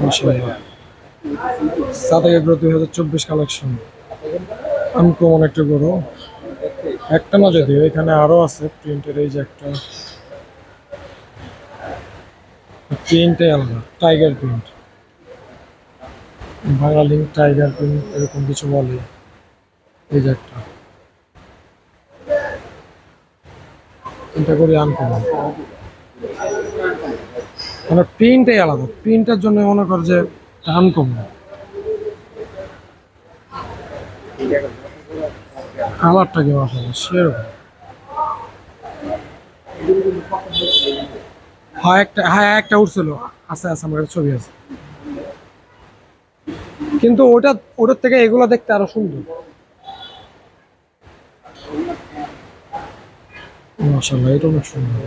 মাশাআল্লাহ। Sadek agro 2024 collection. Uncommon একটা গরু, একটা না যদিও, এখানে আরো আছে প্রিন্টের। এই যে একটা প্রিন্টে আলাদা, টাইগার প্রিন্ট, বাঙালি টাইগার প্রিন্ট এরকম কিছু বলে। এই যে একটা, এটা করি আনকমন, মানে প্রিন্টটাই আলাদা, প্রিন্টের জন্য মনে কর যে আনকমন। কালারটা কি মাশাআল্লাহ সেরকম। হ্যাঁ একটা উঠছিল, আছে আছে, আমার কাছে ছবি আছে, কিন্তু ওটার থেকে এগুলো দেখতে আরো সুন্দর। মাশাআল্লাহ, এটা অনেক সুন্দর।